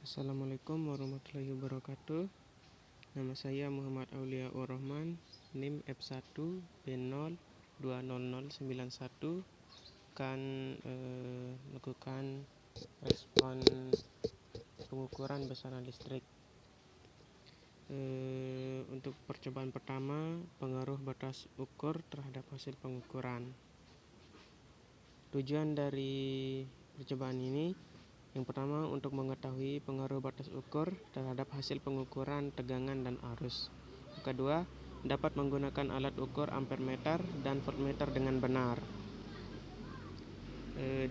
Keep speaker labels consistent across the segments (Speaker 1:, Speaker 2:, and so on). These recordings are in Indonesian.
Speaker 1: Assalamualaikum warahmatullahi wabarakatuh. Nama saya Muhammad Auliaur Rahman, NIM F1B0200091, akan melakukan respon pengukuran besaran listrik. Untuk percobaan pertama, pengaruh batas ukur terhadap hasil pengukuran. Tujuan dari percobaan ini, yang pertama, untuk mengetahui pengaruh batas ukur terhadap hasil pengukuran tegangan dan arus. Yang kedua, dapat menggunakan alat ukur ampermeter dan voltmeter dengan benar.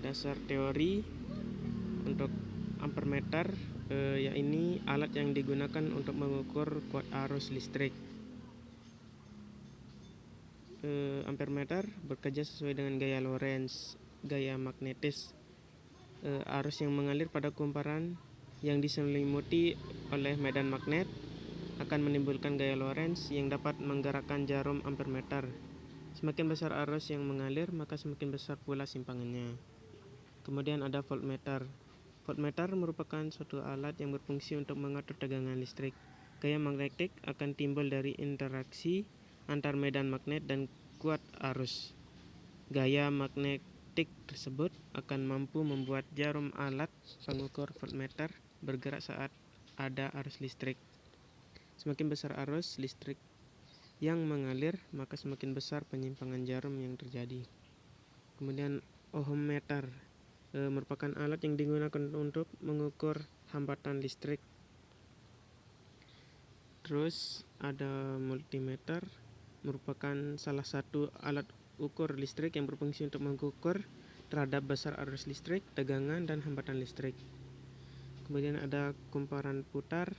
Speaker 1: Dasar teori untuk ampermeter, yaitu alat yang digunakan untuk mengukur kuat arus listrik. Ampermeter bekerja sesuai dengan gaya Lorentz, gaya magnetis. Arus yang mengalir pada kumparan yang diselimuti oleh medan magnet akan menimbulkan gaya Lorentz yang dapat menggerakkan jarum ampermeter. Semakin besar arus yang mengalir, maka semakin besar pula simpangannya. Kemudian ada voltmeter. Voltmeter merupakan suatu alat yang berfungsi untuk mengatur tegangan listrik. Gaya magnetik akan timbul dari interaksi antar medan magnet dan kuat arus. Gaya magnetik tersebut akan mampu membuat jarum alat pengukur voltmeter bergerak saat ada arus listrik. Semakin besar arus listrik yang mengalir, maka semakin besar penyimpangan jarum yang terjadi. Kemudian ohmmeter merupakan alat yang digunakan untuk mengukur hambatan listrik. Terus ada multimeter, merupakan salah satu alat ukur listrik yang berfungsi untuk mengukur terhadap besar arus listrik, tegangan, dan hambatan listrik. Kemudian ada kumparan putar,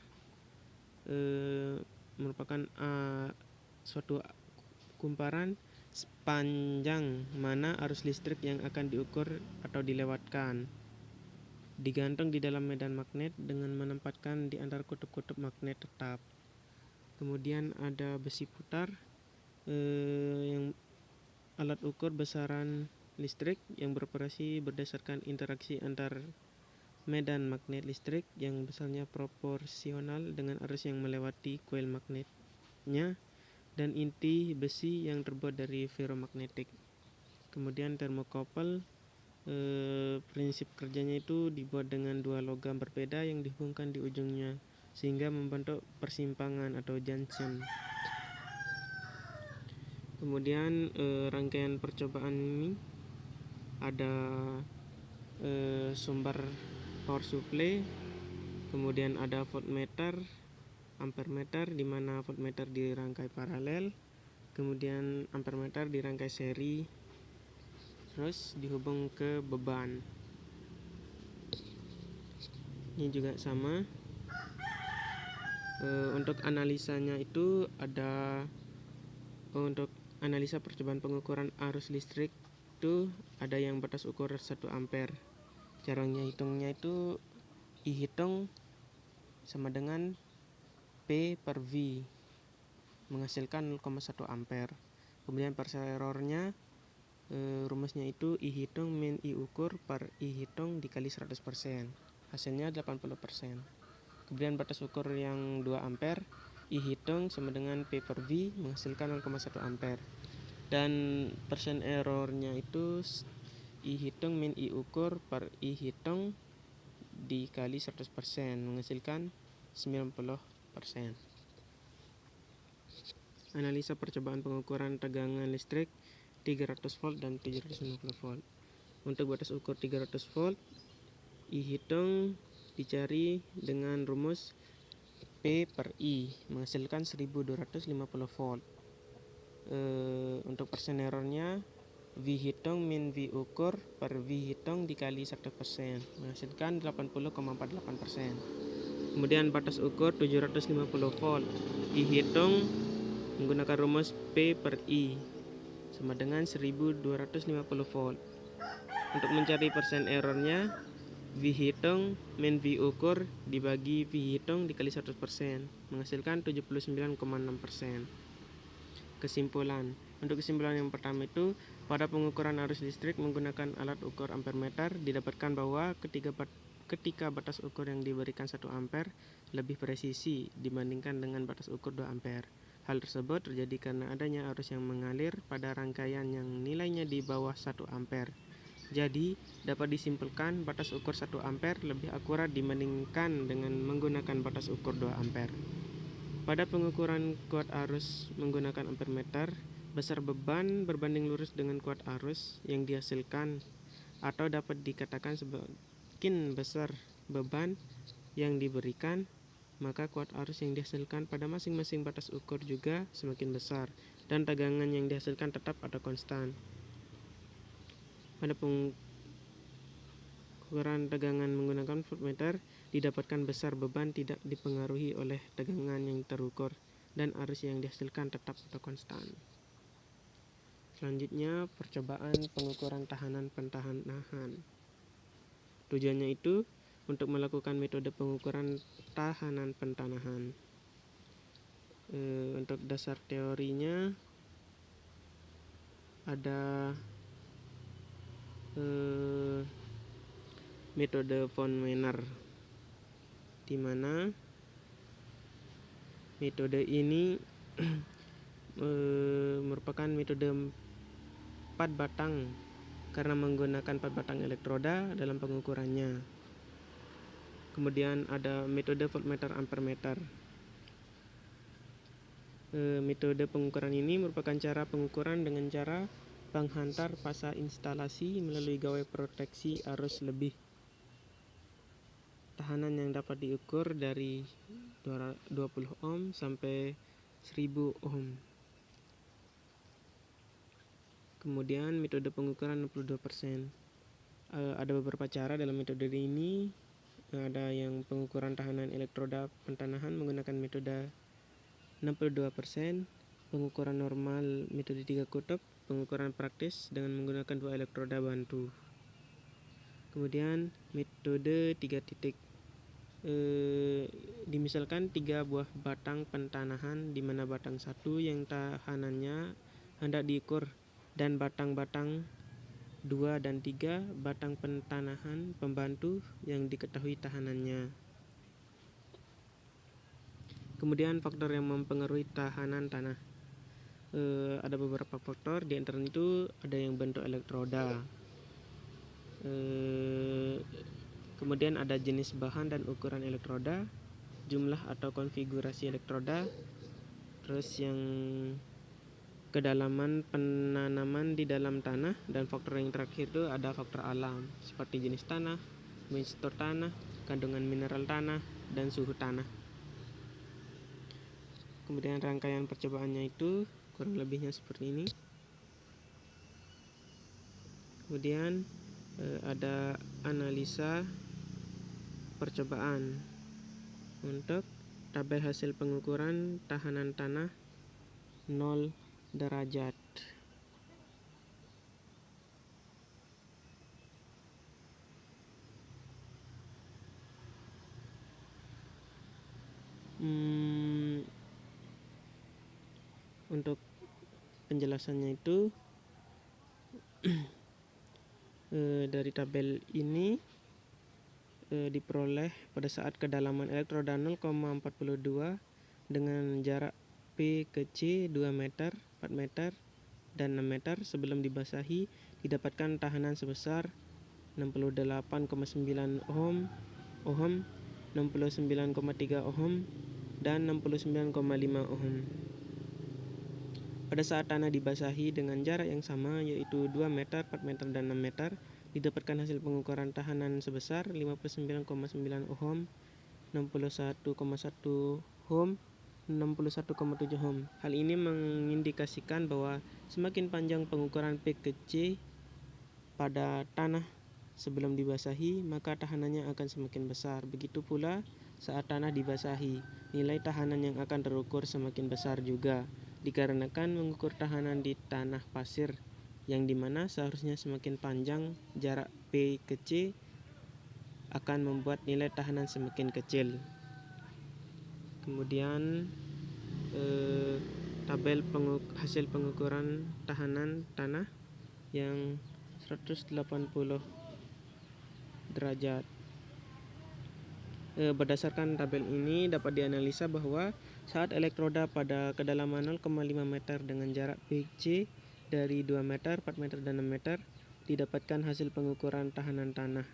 Speaker 1: merupakan suatu kumparan sepanjang mana arus listrik yang akan diukur atau dilewatkan. Digantung di dalam medan magnet dengan menempatkan di antara kutub-kutub magnet tetap. Kemudian ada besi putar, yang alat ukur besaran listrik yang beroperasi berdasarkan interaksi antar medan magnet listrik yang besarnya proporsional dengan arus yang melewati koil magnetnya dan inti besi yang terbuat dari ferromagnetik. Kemudian termokouple, prinsip kerjanya itu dibuat dengan dua logam berbeda yang dihubungkan di ujungnya sehingga membentuk persimpangan atau junction. Kemudian rangkaian percobaan ini ada sumber power supply, kemudian ada voltmeter, ampermeter, di mana voltmeter dirangkai paralel, kemudian ampermeter dirangkai seri, terus dihubung ke beban. Ini juga sama. Untuk analisanya itu ada untuk analisa percobaan pengukuran arus listrik itu ada yang batas ukur 1 ampere. Caranya hitungnya itu I hitung sama dengan P per V, menghasilkan 0,1 ampere. Kemudian persen errornya, rumusnya itu I hitung min I ukur per I hitung dikali 100%, hasilnya 80%. Kemudian batas ukur yang 2 ampere, I hitung sama dengan P per V, menghasilkan 0,1 ampere. Dan persen errornya itu I hitung min I ukur per I hitung dikali 100%, menghasilkan 90%. Analisa percobaan pengukuran tegangan listrik 300 volt dan 750 volt. Untuk batas ukur 300 volt, I hitung dicari dengan rumus P per I, menghasilkan 1250 volt. Untuk persen errornya, V hitung min V ukur per V hitung dikali 100%, menghasilkan 80,48%. Kemudian batas ukur 750 volt, I hitung menggunakan rumus P per I sama dengan 1250 volt. Untuk mencari persen errornya, V hitung min V ukur dibagi V hitung dikali 100%, menghasilkan 79,6%. Kesimpulan. Untuk kesimpulan yang pertama itu, pada pengukuran arus listrik menggunakan alat ukur ampermeter didapatkan bahwa ketika batas ukur yang diberikan 1 ampere lebih presisi dibandingkan dengan batas ukur 2 ampere. Hal tersebut terjadi karena adanya arus yang mengalir pada rangkaian yang nilainya di bawah 1 ampere. Jadi, dapat disimpulkan batas ukur 1 ampere lebih akurat dibandingkan dengan menggunakan batas ukur 2 ampere. Pada pengukuran kuat arus menggunakan ampermeter, besar beban berbanding lurus dengan kuat arus yang dihasilkan, atau dapat dikatakan semakin besar beban yang diberikan, maka kuat arus yang dihasilkan pada masing-masing batas ukur juga semakin besar, dan tegangan yang dihasilkan tetap atau konstan. Pada pengukuran tegangan menggunakan voltmeter, didapatkan besar beban tidak dipengaruhi oleh tegangan yang terukur, dan arus yang dihasilkan tetap atau konstan. Selanjutnya, percobaan pengukuran tahanan pentanahan. Tujuannya itu untuk melakukan metode pengukuran tahanan pentanahan. Untuk dasar teorinya ada metode von Mener, di mana metode ini merupakan metode 4 batang karena menggunakan 4 batang elektroda dalam pengukurannya. Kemudian ada metode voltmeter ampermeter. Metode pengukuran ini merupakan cara pengukuran dengan cara penghantar fasa instalasi melalui gawai proteksi arus lebih. Tahanan yang dapat diukur dari 20 ohm sampai 1000 ohm. Kemudian metode pengukuran 62%. Ada beberapa cara dalam metode ini. Ada yang pengukuran tahanan elektroda pentanahan menggunakan metode 62%, pengukuran normal metode 3 kutub, pengukuran praktis dengan menggunakan 2 elektroda bantu. Kemudian metode 3 titik. Dimisalkan 3 buah batang pentanahan di mana batang 1 yang tahanannya hendak diukur, dan batang-batang 2 dan 3 batang pentanahan pembantu yang diketahui tahanannya. Kemudian faktor yang mempengaruhi tahanan tanah. Ada beberapa faktor, di antara itu ada yang bentuk elektroda. Kemudian ada jenis bahan dan ukuran elektroda, jumlah atau konfigurasi elektroda, terus yang kedalaman penanaman di dalam tanah, dan faktor yang terakhir itu ada faktor alam seperti jenis tanah, mikstur tanah, kandungan mineral tanah, dan suhu tanah. Kemudian rangkaian percobaannya itu kurang lebihnya seperti ini. Kemudian ada analisa percobaan. Untuk tabel hasil pengukuran tahanan tanah 0 derajat. Untuk penjelasannya itu dari tabel ini diperoleh pada saat kedalaman elektroda 0,42 dengan jarak P ke C 2 meter, 4 meter, dan 6 meter. Sebelum dibasahi didapatkan tahanan sebesar 68,9 ohm, 69,3 ohm, dan 69,5 ohm. Pada saat tanah dibasahi dengan jarak yang sama yaitu 2 meter, 4 meter, dan 6 meter, didapatkan hasil pengukuran tahanan sebesar 59,9 ohm, 61,1 ohm, 61,7 ohm. Hal ini mengindikasikan bahwa semakin panjang pengukuran P ke C pada tanah sebelum dibasahi, maka tahanannya akan semakin besar. Begitu pula saat tanah dibasahi, nilai tahanan yang akan terukur semakin besar juga, dikarenakan mengukur tahanan di tanah pasir, yang dimana seharusnya semakin panjang jarak P ke C akan membuat nilai tahanan semakin kecil. Kemudian tabel hasil pengukuran tahanan tanah yang 180 derajat. Berdasarkan tabel ini dapat dianalisa bahwa saat elektroda pada kedalaman 0,5 meter dengan jarak PC dari 2 meter, 4 meter, dan 6 meter didapatkan hasil pengukuran tahanan tanah.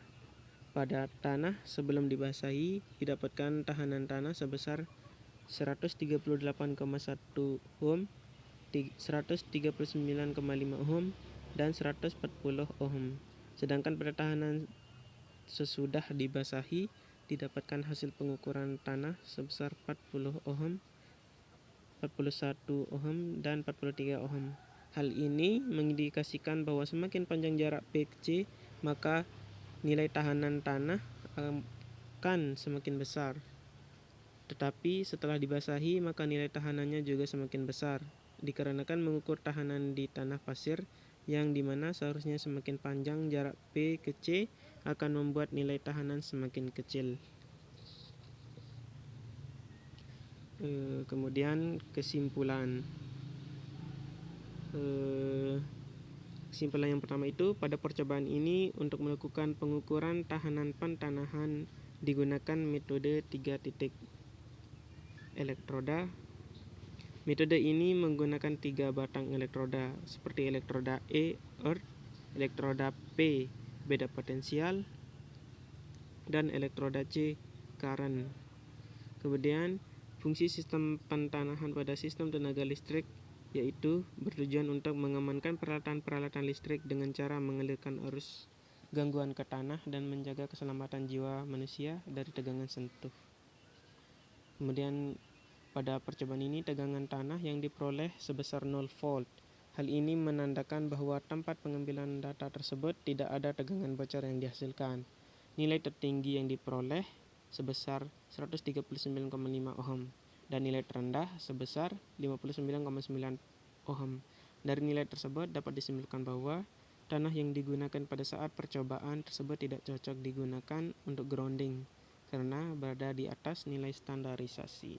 Speaker 1: Pada tanah sebelum dibasahi didapatkan tahanan tanah sebesar 138,1 ohm, 139,5 ohm, dan 140 ohm. Sedangkan pada tahanan sesudah dibasahi didapatkan hasil pengukuran tanah sebesar 40 ohm, 41 ohm, dan 43 ohm. Hal ini mengindikasikan bahwa semakin panjang jarak PC, maka nilai tahanan tanah akan semakin besar. Tetapi setelah dibasahi, maka nilai tahanannya juga semakin besar, dikarenakan mengukur tahanan di tanah pasir yang dimana seharusnya semakin panjang jarak P ke C akan membuat nilai tahanan semakin kecil. Kemudian kesimpulan. Kesimpulan yang pertama itu, pada percobaan ini untuk melakukan pengukuran tahanan pentanahan digunakan metode 3 titik elektroda. Metode ini menggunakan 3 batang elektroda seperti elektroda E, earth, elektroda P, beda potensial, dan elektroda C, current. Kemudian fungsi sistem pentanahan pada sistem tenaga listrik yaitu bertujuan untuk mengamankan peralatan-peralatan listrik dengan cara mengalirkan arus gangguan ke tanah dan menjaga keselamatan jiwa manusia dari tegangan sentuh. Kemudian pada percobaan ini tegangan tanah yang diperoleh sebesar 0 volt. Hal ini menandakan bahwa tempat pengambilan data tersebut tidak ada tegangan bocor yang dihasilkan. Nilai tertinggi yang diperoleh sebesar 139,5 ohm dan nilai terendah sebesar 59,9 ohm. Dari nilai tersebut dapat disimpulkan bahwa tanah yang digunakan pada saat percobaan tersebut tidak cocok digunakan untuk grounding karena berada di atas nilai standarisasi.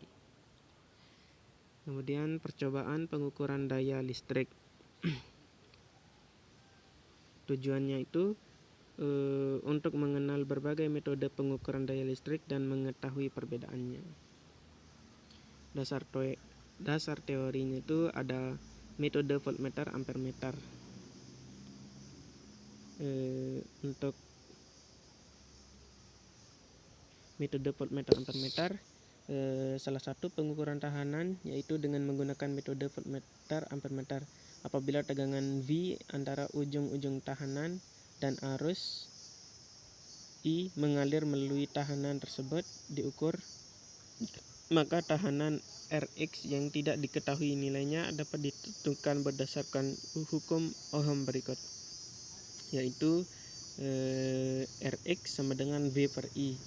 Speaker 1: Kemudian percobaan pengukuran daya listrik. Tujuannya itu untuk mengenal berbagai metode pengukuran daya listrik dan mengetahui perbedaannya. Dasar teorinya itu ada metode voltmeter ampermeter. Untuk metode voltmeter ampermeter, salah satu pengukuran tahanan yaitu dengan menggunakan metode voltmeter ampermeter. Apabila tegangan V antara ujung-ujung tahanan dan arus I mengalir melalui tahanan tersebut diukur, maka tahanan Rx yang tidak diketahui nilainya dapat ditentukan berdasarkan hukum Ohm berikut, yaitu Rx sama dengan V per I.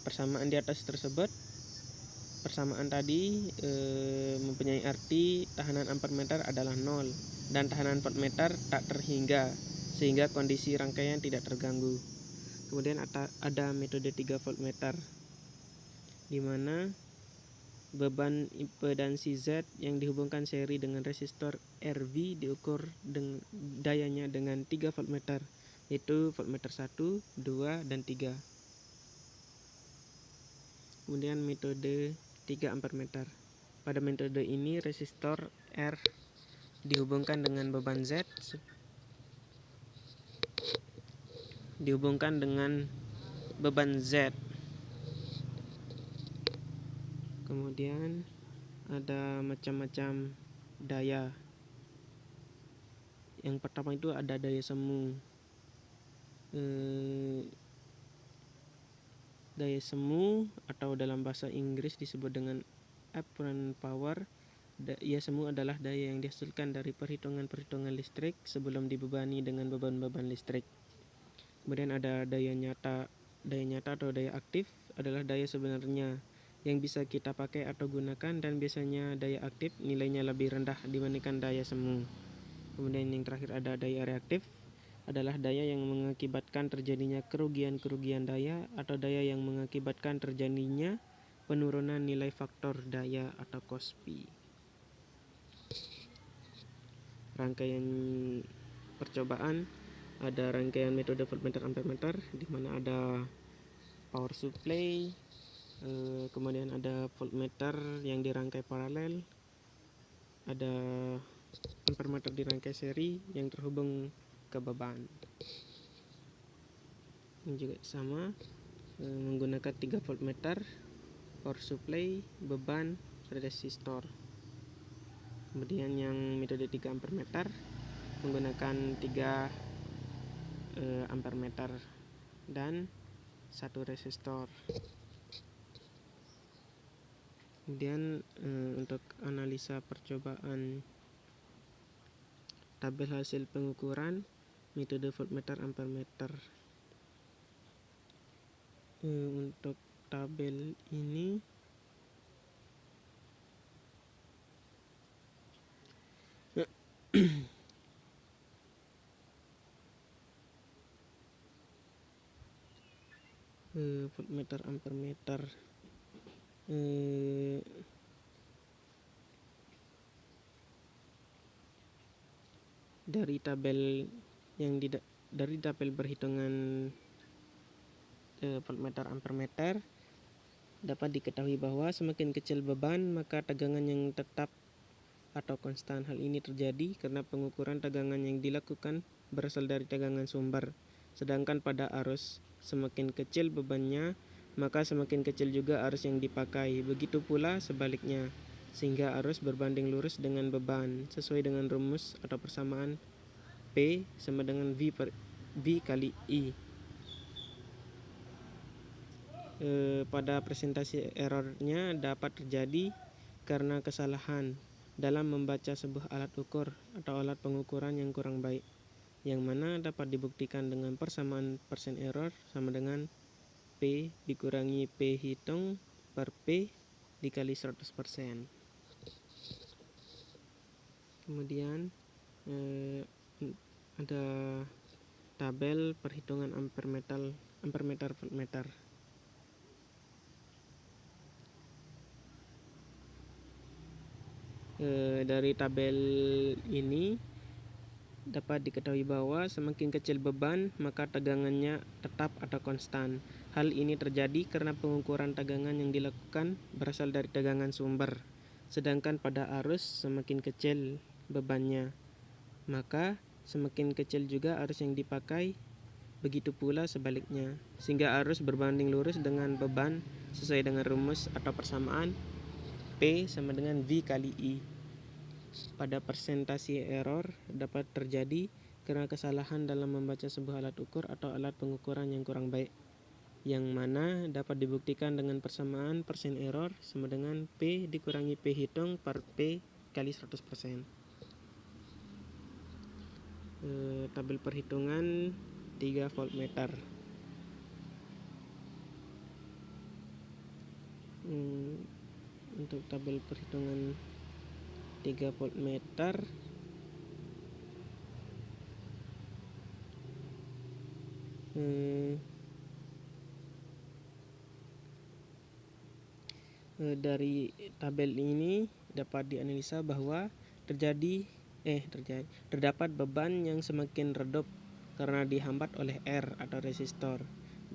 Speaker 1: Persamaan di atas tersebut, persamaan tadi mempunyai arti tahanan ampermeter adalah 0 dan tahanan voltmeter tak terhingga, sehingga kondisi rangkaian tidak terganggu. Kemudian ada metode 3 voltmeter, di mana beban impedansi Z yang dihubungkan seri dengan resistor RV diukur dayanya dengan 3 voltmeter, yaitu voltmeter 1, 2, dan 3. Kemudian metode 3 ampermeter. Pada metode ini resistor R dihubungkan dengan beban Z Kemudian ada macam-macam daya. Yang pertama itu ada daya semu. Daya semu atau dalam bahasa Inggris disebut dengan apparent power. Daya semu adalah daya yang dihasilkan dari perhitungan-perhitungan listrik sebelum dibebani dengan beban-beban listrik. Kemudian ada daya nyata. Daya nyata atau daya aktif adalah daya sebenarnya yang bisa kita pakai atau gunakan, dan biasanya daya aktif nilainya lebih rendah dibandingkan daya semu. Kemudian yang terakhir ada daya reaktif, adalah daya yang mengakibatkan terjadinya kerugian-kerugian daya atau daya yang mengakibatkan terjadinya penurunan nilai faktor daya atau KOSPI. Rangkaian percobaan, ada rangkaian metode voltmeter ampermeter di mana ada power supply, kemudian ada voltmeter yang dirangkai paralel, ada ampermeter dirangkai seri yang terhubung ke beban. Ini juga sama, menggunakan 3 voltmeter, power supply, beban, resistor. Kemudian yang metode 3 ampermeter menggunakan 3 ampermeter dan 1 resistor. Kemudian untuk analisa percobaan tabel hasil pengukuran metode voltmeter ampermeter. Untuk tabel ini voltmeter ampermeter dari tabel dari tabel perhitungan voltmeter ampermeter dapat diketahui bahwa semakin kecil beban maka tegangan yang tetap atau konstan. Hal ini terjadi karena pengukuran tegangan yang dilakukan berasal dari tegangan sumber. Sedangkan pada arus semakin kecil bebannya maka semakin kecil juga arus yang dipakai. Begitu pula sebaliknya, sehingga arus berbanding lurus dengan beban sesuai dengan rumus atau persamaan P sama dengan V kali I. Pada presentasi errornya dapat terjadi karena kesalahan dalam membaca sebuah alat ukur atau alat pengukuran yang kurang baik, yang mana dapat dibuktikan dengan persamaan persen error sama dengan P dikurangi P hitung per P dikali 100%. Kemudian ada tabel perhitungan ampermeter voltmeter. Dari tabel ini dapat diketahui bahwa semakin kecil beban maka tegangannya tetap atau konstan. Hal ini terjadi karena pengukuran tegangan yang dilakukan berasal dari tegangan sumber. Sedangkan pada arus semakin kecil bebannya maka semakin kecil juga arus yang dipakai. Begitu pula sebaliknya, sehingga arus berbanding lurus dengan beban sesuai dengan rumus atau persamaan P sama dengan V kali I. Pada presentasi error dapat terjadi karena kesalahan dalam membaca sebuah alat ukur atau alat pengukuran yang kurang baik, yang mana dapat dibuktikan dengan persamaan persen error sama dengan P dikurangi P hitung per P kali 100%. Tabel perhitungan 3 voltmeter. Untuk tabel perhitungan 3 voltmeter dari tabel ini dapat dianalisa bahwa terdapat beban yang semakin redup karena dihambat oleh R atau resistor.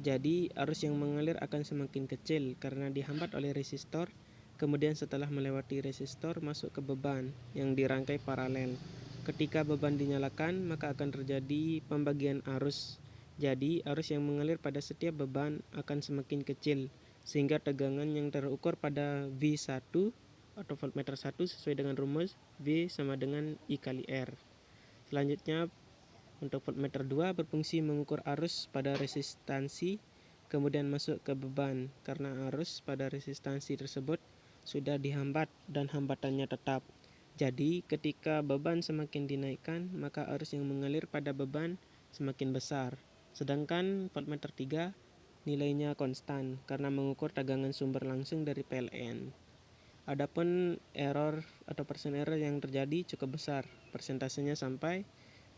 Speaker 1: Jadi arus yang mengalir akan semakin kecil karena dihambat oleh resistor. Kemudian setelah melewati resistor masuk ke beban yang dirangkai paralel. Ketika beban dinyalakan maka akan terjadi pembagian arus. Jadi arus yang mengalir pada setiap beban akan semakin kecil sehingga tegangan yang terukur pada V1 atau voltmeter 1 sesuai dengan rumus V sama dengan I kali R. Selanjutnya untuk voltmeter 2 berfungsi mengukur arus pada resistansi kemudian masuk ke beban karena arus pada resistansi tersebut sudah dihambat dan hambatannya tetap. Jadi ketika beban semakin dinaikkan maka arus yang mengalir pada beban semakin besar. Sedangkan voltmeter 3 nilainya konstan karena mengukur tegangan sumber langsung dari PLN. Adapun error atau persen error yang terjadi cukup besar, persentasenya sampai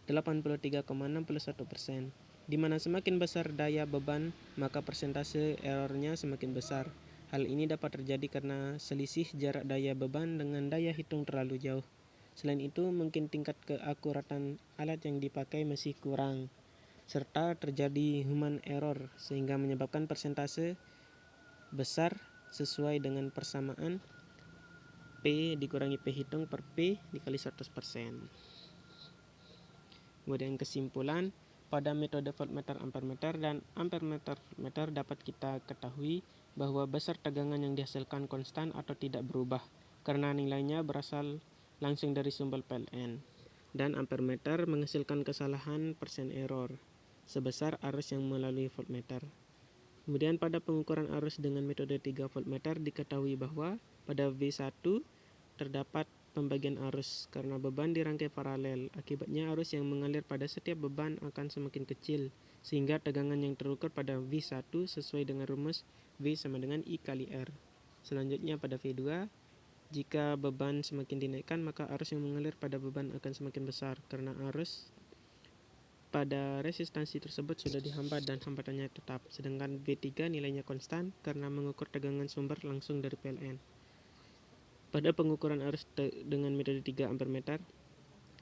Speaker 1: 83,61%. Di mana semakin besar daya beban, maka persentase errornya semakin besar. Hal ini dapat terjadi karena selisih jarak daya beban dengan daya hitung terlalu jauh. Selain itu, mungkin tingkat keakuratan alat yang dipakai masih kurang. serta terjadi human error sehingga menyebabkan persentase besar sesuai dengan persamaan P dikurangi P hitung per P dikali 100%. Kemudian kesimpulan, pada metode voltmeter ampermeter dan ampermeter voltmeter dapat kita ketahui bahwa besar tegangan yang dihasilkan konstan atau tidak berubah karena nilainya berasal langsung dari sumber PLN. Dan ampermeter menghasilkan kesalahan persen error sebesar arus yang melalui voltmeter. Kemudian pada pengukuran arus dengan metode 3 voltmeter diketahui bahwa pada V1 terdapat pembagian arus karena beban dirangkai paralel. Akibatnya arus yang mengalir pada setiap beban akan semakin kecil sehingga tegangan yang terukur pada V1 sesuai dengan rumus V sama dengan I kali R. Selanjutnya pada V2, jika beban semakin dinaikkan maka arus yang mengalir pada beban akan semakin besar karena arus pada resistansi tersebut sudah dihambat dan hambatannya tetap. Sedangkan V3 nilainya konstan karena mengukur tegangan sumber langsung dari PLN. Pada pengukuran arus dengan metode 3 ampermeter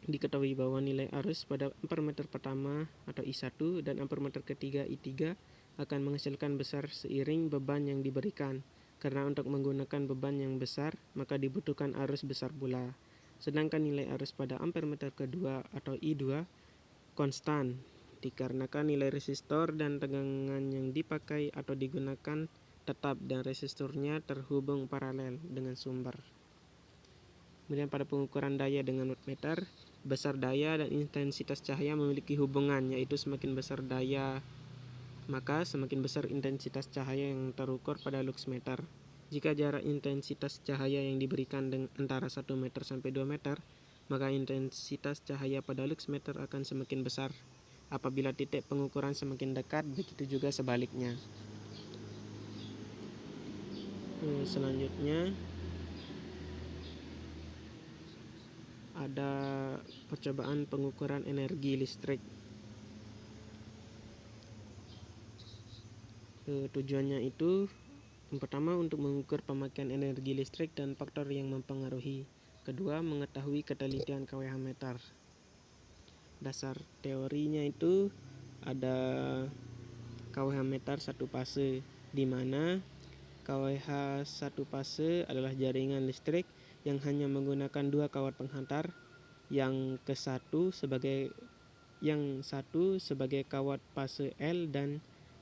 Speaker 1: diketahui bahwa nilai arus pada ampermeter pertama atau I1 dan ampermeter ketiga I3 akan menghasilkan besar seiring beban yang diberikan. Karena untuk menggunakan beban yang besar maka dibutuhkan arus besar pula. Sedangkan nilai arus pada ampermeter kedua atau I2 konstan dikarenakan nilai resistor dan tegangan yang dipakai atau digunakan tetap dan resistornya terhubung paralel dengan sumber. Kemudian pada pengukuran daya dengan wattmeter, besar daya dan intensitas cahaya memiliki hubungan, yaitu semakin besar daya maka semakin besar intensitas cahaya yang terukur pada luxmeter. Jika jarak intensitas cahaya yang diberikan antara 1 meter sampai 2 meter, maka intensitas cahaya pada luxmeter akan semakin besar. Apabila titik pengukuran semakin dekat, begitu juga sebaliknya. Selanjutnya ada percobaan pengukuran energi listrik. Tujuannya itu yang pertama untuk mengukur pemakaian energi listrik dan faktor yang mempengaruhi. Kedua, mengetahui ketelitian kWh meter. Dasar teorinya itu ada kWh meter satu fase, di mana kWh satu fase adalah jaringan listrik yang hanya menggunakan 2 kawat penghantar, yang satu sebagai kawat fase L dan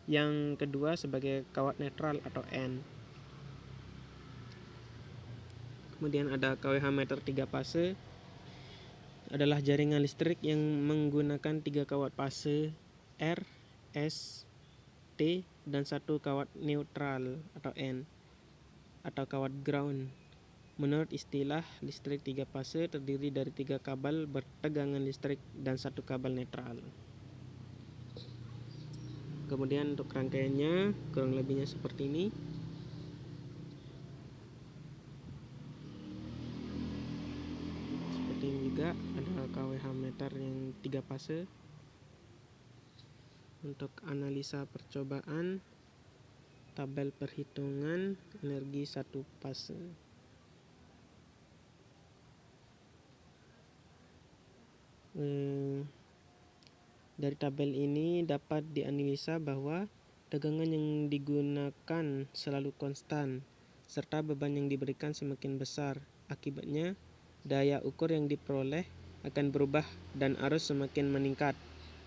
Speaker 1: yang kedua sebagai kawat netral atau N. Kemudian ada kWh meter 3 fase adalah jaringan listrik yang menggunakan 3 kawat fase R, S, T dan 1 kawat neutral atau N atau kawat ground. Menurut istilah, listrik 3 fase terdiri dari 3 kabel bertegangan listrik dan 1 kabel netral. Kemudian untuk rangkaiannya kurang lebihnya seperti ini. Seperti ini juga ada kWh meter yang 3 fase. Untuk analisa percobaan, tabel perhitungan energi 1 fase. Dari tabel ini dapat dianalisa bahwa tegangan yang digunakan selalu konstan serta beban yang diberikan semakin besar. Akibatnya daya ukur yang diperoleh akan berubah dan arus semakin meningkat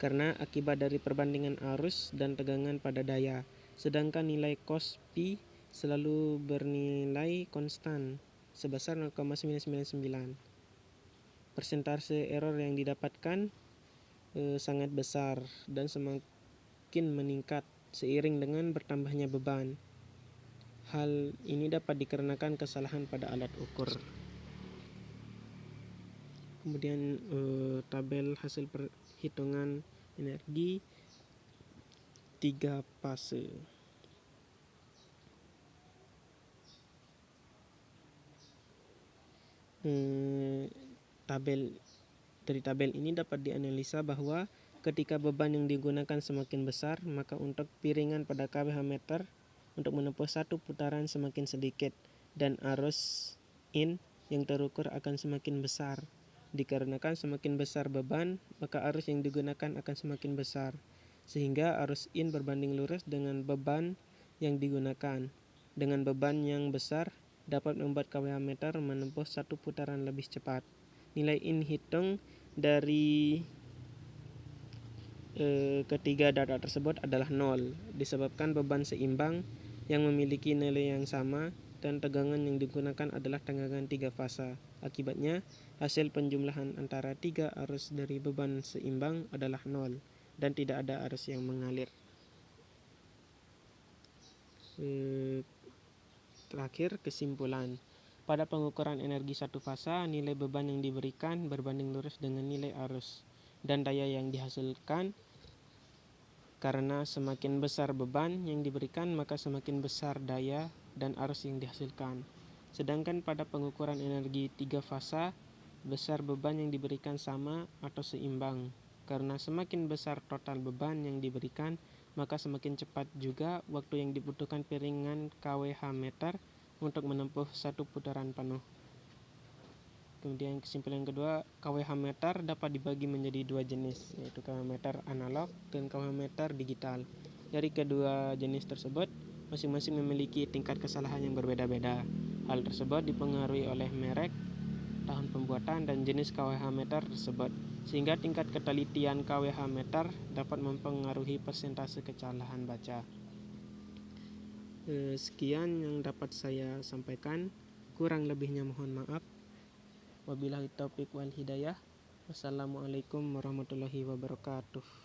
Speaker 1: karena akibat dari perbandingan arus dan tegangan pada daya. Sedangkan nilai cos Pi selalu bernilai konstan sebesar 0,999. Persentase error yang didapatkan sangat besar dan semakin meningkat seiring dengan bertambahnya beban. Hal ini dapat dikarenakan kesalahan pada alat ukur. Kemudian tabel hasil perhitungan energi 3 fase. Dari tabel ini dapat dianalisa bahwa ketika beban yang digunakan semakin besar, maka untuk piringan pada kWh meter untuk menempuh 1 putaran semakin sedikit dan arus in yang terukur akan semakin besar. Dikarenakan semakin besar beban, maka arus yang digunakan akan semakin besar. sehingga arus in berbanding lurus dengan beban yang digunakan. Dengan beban yang besar dapat membuat KWH meter menempuh 1 putaran lebih cepat. Nilai in hitung dari ketiga data tersebut adalah 0 disebabkan beban seimbang yang memiliki nilai yang sama dan tegangan yang digunakan adalah tegangan 3 fasa. Akibatnya, hasil penjumlahan antara 3 arus dari beban seimbang adalah 0 dan tidak ada arus yang mengalir. Terakhir, kesimpulan. Pada pengukuran energi satu fasa, nilai beban yang diberikan berbanding lurus dengan nilai arus dan daya yang dihasilkan. Karena semakin besar beban yang diberikan, maka semakin besar daya dan arus yang dihasilkan. Sedangkan pada pengukuran energi 3 fasa, besar beban yang diberikan sama atau seimbang. Karena semakin besar total beban yang diberikan, maka semakin cepat juga waktu yang dibutuhkan piringan KWH meter untuk menempuh 1 putaran penuh. Kemudian kesimpulan kedua, KWH meter dapat dibagi menjadi 2 jenis, yaitu KWH meter analog dan KWH meter digital. Dari kedua jenis tersebut, masing-masing memiliki tingkat kesalahan yang berbeda-beda. Hal tersebut dipengaruhi oleh merek, tahun pembuatan, dan jenis KWH meter tersebut, sehingga tingkat ketelitian KWH meter dapat mempengaruhi persentase kesalahan baca. Sekian yang dapat saya sampaikan, kurang lebihnya mohon maaf. Wabillahi taufiq wal hidayah. Wassalamualaikum warahmatullahi wabarakatuh.